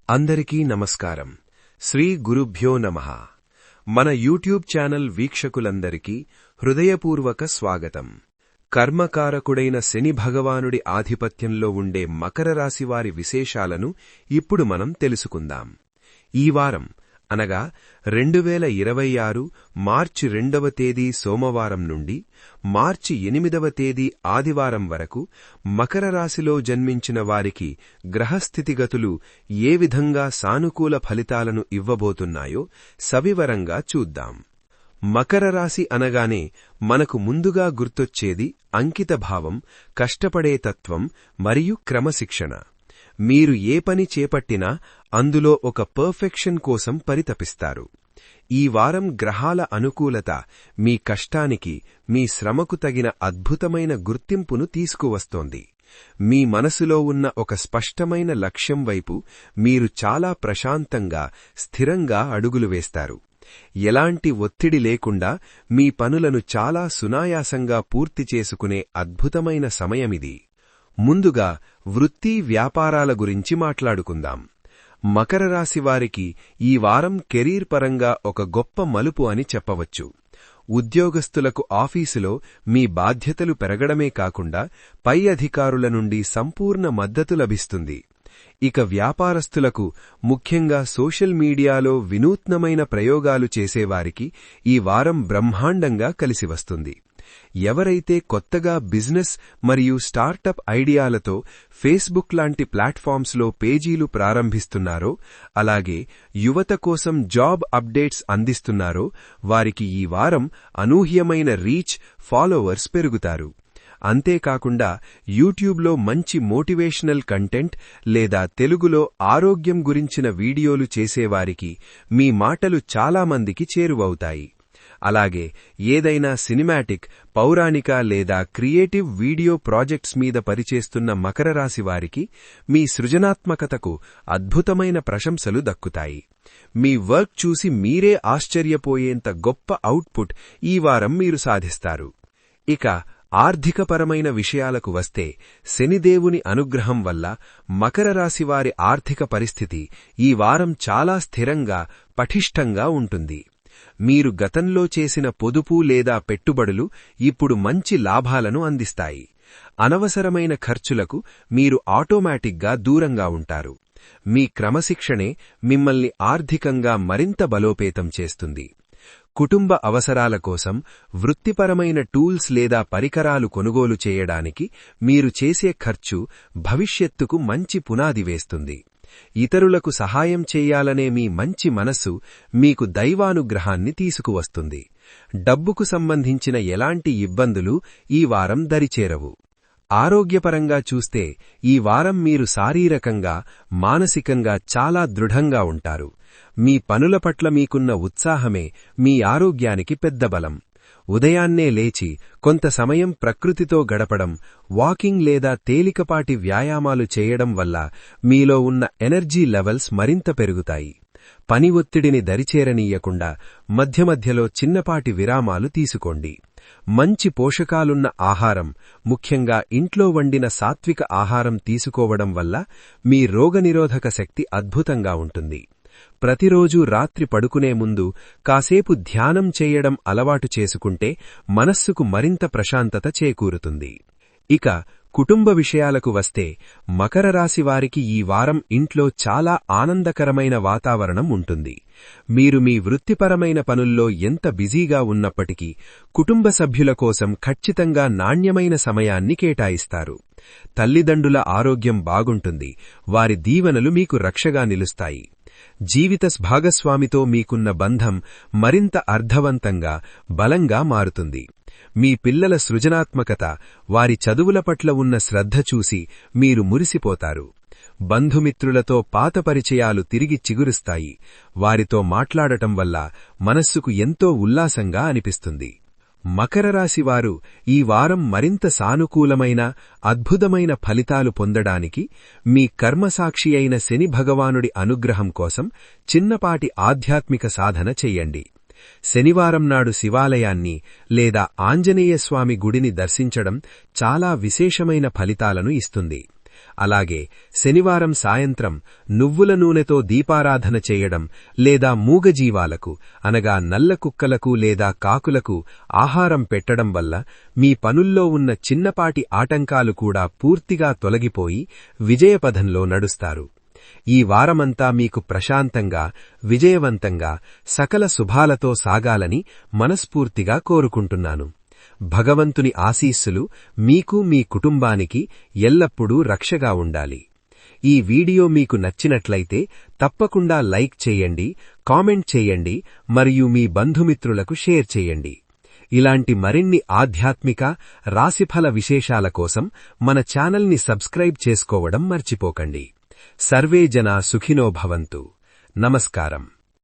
అందరికీ నమస్కారం. శ్రీ గురుభ్యో నమః. మన యూట్యూబ్ ఛానల్ వీక్షకులందరికీ హృదయపూర్వక స్వాగతం. కర్మకారకుడైన శని భగవానుడి ఆధిపత్యంలో ఉండే మకర రాశివారి విశేషాలను ఇప్పుడు మనం తెలుసుకుందాం. ఈ వారం అనగా 2026 మార్చి 2వ తేదీ సోమవారం నుండి మార్చి 8వ తేదీ ఆదివారం వరకు మకర రాశిలో జన్మించిన వారికి గ్రహస్థితిగతులు ఏ విధంగా సానుకూల ఫలితాలను ఇవ్వబోతున్నాయో సవివరంగా చూద్దాం. మకర రాశి అనగానే మనకు ముందుగా గుర్తొచ్చేది అంకితభావం, కష్టపడే తత్వం మరియు క్రమశిక్షణ. మీరు ఏ పని చేపట్టినా అందులో ఒక పర్ఫెక్షన్ కోసం పరితపిస్తారు. ఈ వారం గ్రహాల అనుకూలత మీ కష్టానికి, మీ శ్రమకు తగిన అద్భుతమైన గుర్తింపును తీసుకువస్తోంది. మీ మనసులో ఉన్న ఒక స్పష్టమైన లక్ష్యం వైపు మీరు చాలా ప్రశాంతంగా, స్థిరంగా అడుగులు వేస్తారు. ఎలాంటి ఒత్తిడి లేకుండా మీ పనులను చాలా సునాయాసంగా పూర్తి చేసుకునే అద్భుతమైన సమయమిది. ముందుగా వృత్తి, వ్యాపారాల గురించి మాట్లాడుకుందాం. మకర రాశి వారికి ఈ వారం కెరీర్ పరంగా ఒక గొప్ప మలుపు అని చెప్పవచ్చు. ఉద్యోగస్తులకు ఆఫీసులో మీ బాధ్యతలు పెరగడమే కాకుండా పై అధికారుల నుండి సంపూర్ణ మద్దతు లభిస్తుంది. ఇక వ్యాపారస్తులకు, ముఖ్యంగా సోషల్ మీడియాలో వినూత్నమైన ప్రయోగాలు చేసేవారికి ఈ వారం బ్రహ్మాండంగా కలిసివస్తుంది. ఎవరైతే కొత్తగా బిజినెస్ మరియు స్టార్టప్ ఐడియాలతో ఫేస్బుక్ లాంటి ప్లాట్ఫామ్స్లో పేజీలు ప్రారంభిస్తున్నారో, అలాగే యువత కోసం జాబ్ అప్డేట్స్ అందిస్తున్నారో వారికి ఈ వారం అనూహ్యమైన రీచ్, ఫాలోవర్స్ పెరుగుతారు. అంతేకాకుండా యూట్యూబ్లో మంచి మోటివేషనల్ కంటెంట్ లేదా తెలుగులో ఆరోగ్యం గురించిన వీడియోలు చేసేవారికి మీ మాటలు చాలామందికి చేరువవుతాయి. అలాగే ఏదైనా సినిమాటిక్, పౌరాణిక లేదా క్రియేటివ్ వీడియో ప్రాజెక్ట్స్ మీద పనిచేస్తున్న మకర రాశి వారికి మీ సృజనాత్మకతకు అద్భుతమైన ప్రశంసలు దక్కుతాయి. మీ వర్క్ చూసి మీరే ఆశ్చర్యపోయేంత గొప్ప అవుట్పుట్ ఈ వారం మీరు సాధిస్తారు. ఇక ఆర్థికపరమైన విషయాలకు వస్తే, శనిదేవుని అనుగ్రహం వల్ల మకర రాశివారి ఆర్థిక పరిస్థితి ఈ వారం చాలా స్థిరంగా, పటిష్టంగా ఉంటుంది. మీరు గతంలో చేసిన పొదుపు లేదా పెట్టుబడులు ఇప్పుడు మంచి లాభాలను అందిస్తాయి. అనవసరమైన ఖర్చులకు మీరు ఆటోమేటిక్గా దూరంగా ఉంటారు. మీ క్రమశిక్షణే మిమ్మల్ని ఆర్థికంగా మరింత బలోపేతం చేస్తుంది. కుటుంబ అవసరాల కోసం వృత్తిపరమైన టూల్స్ లేదా పరికరాలు కొనుగోలు చేయడానికి మీరు చేసే ఖర్చు భవిష్యత్తుకు మంచి పునాది వేస్తుంది. ఇతరులకు సహాయం చేయాలనే మీ మంచి మనస్సు మీకు దైవానుగ్రహాన్ని తీసుకువస్తుంది. డబ్బుకు సంబంధించిన ఎలాంటి ఇబ్బందులు ఈ వారం దరిచేరవు. ఆరోగ్యపరంగా చూస్తే ఈ వారం మీరు శారీరకంగా, మానసికంగా చాలా దృఢంగా ఉంటారు. మీ పనుల పట్ల మీకున్న ఉత్సాహమే మీ ఆరోగ్యానికి పెద్ద బలం. ఉదయాన్నే లేచి కొంత సమయం ప్రకృతితో గడపడం, వాకింగ్ లేదా తేలికపాటి వ్యాయామాలు చేయడం వల్ల మీలో ఉన్న ఎనర్జీ లెవెల్స్ మరింత పెరుగుతాయి. పని ఒత్తిడిని దరిచేరనీయకుండా మధ్య మధ్యలో చిన్నపాటి విరామాలు తీసుకోండి. మంచి పోషకాలున్న ఆహారం, ముఖ్యంగా ఇంట్లో వండిన సాత్విక ఆహారం తీసుకోవడం వల్ల మీ రోగనిరోధక శక్తి అద్భుతంగా ఉంటుంది. ప్రతిరోజూ రాత్రి పడుకునే ముందు కాసేపు ధ్యానం చేయడం అలవాటు చేసుకుంటే మనస్సుకు మరింత ప్రశాంతత చేకూరుతుంది. ఇక కుటుంబ విషయాలకు వస్తే, మకర రాశి వారికి ఈ వారం ఇంట్లో చాలా ఆనందకరమైన వాతావరణం ఉంటుంది. మీరు మీ వృత్తిపరమైన పనుల్లో ఎంత బిజీగా ఉన్నప్పటికీ కుటుంబ సభ్యుల కోసం ఖచ్చితంగా నాణ్యమైన సమయాన్ని కేటాయిస్తారు. తల్లిదండ్రుల ఆరోగ్యం బాగుంటుంది. వారి దీవెనలు మీకు రక్షగా నిలుస్తాయి. జీవిత భాగస్వామితో మీకున్న బంధం మరింత అర్థవంతంగా, బలంగా మారుతుంది. మీ పిల్లల సృజనాత్మకత, వారి చదువుల పట్ల ఉన్న శ్రద్ధ చూసి మీరు మురిసిపోతారు. బంధుమిత్రులతో పాత పరిచయాలు తిరిగి చిగురుస్తాయి. వారితో మాట్లాడటం వల్ల మనస్సుకు ఎంతో ఉల్లాసంగా అనిపిస్తుంది. మకర రాశివారు ఈ వారం మరింత సానుకూలమైన, అద్భుతమైన ఫలితాలు పొందడానికి మీ కర్మసాక్షి అయిన శని భగవానుడి అనుగ్రహం కోసం చిన్నపాటి ఆధ్యాత్మిక సాధన చెయ్యండి. శనివారం నాడు శివాలయాన్ని లేదా ఆంజనేయస్వామి గుడిని దర్శించడం చాలా విశేషమైన ఫలితాలను ఇస్తుంది. అలాగే శనివారం సాయంత్రం నువ్వుల నూనెతో దీపారాధన చేయడం లేదా మూగజీవాలకు అనగా నల్ల కుక్కలకు లేదా కాకులకు ఆహారం పెట్టడం వల్ల మీ పనుల్లో ఉన్న చిన్నపాటి ఆటంకాలు కూడా పూర్తిగా తొలగిపోయి విజయపథంలో నడుస్తారు. ఈ వారమంతా మీకు ప్రశాంతంగా, విజయవంతంగా, సకల శుభాలతో సాగాలని మనస్ఫూర్తిగా కోరుకుంటున్నాను. భగవంతుని ఆశీస్సులు మీకు మీ కుటుంబానికి ఎల్లప్పుడూ రక్షగా ఉండాలి. ఈ వీడియో మీకు నచ్చినట్లయితే తప్పకుండా లైక్ చేయండి, కామెంట్ చేయండి మరియు మీ బంధుమిత్రులకు షేర్ చేయండి. ఇలాంటి మరిన్ని ఆధ్యాత్మిక, రాశిఫల విశేషాల కోసం మన ఛానల్ని సబ్స్క్రైబ్ చేసుకోవడం మర్చిపోకండి. సర్వే జనా సుఖినో భవంతు. నమస్కారం.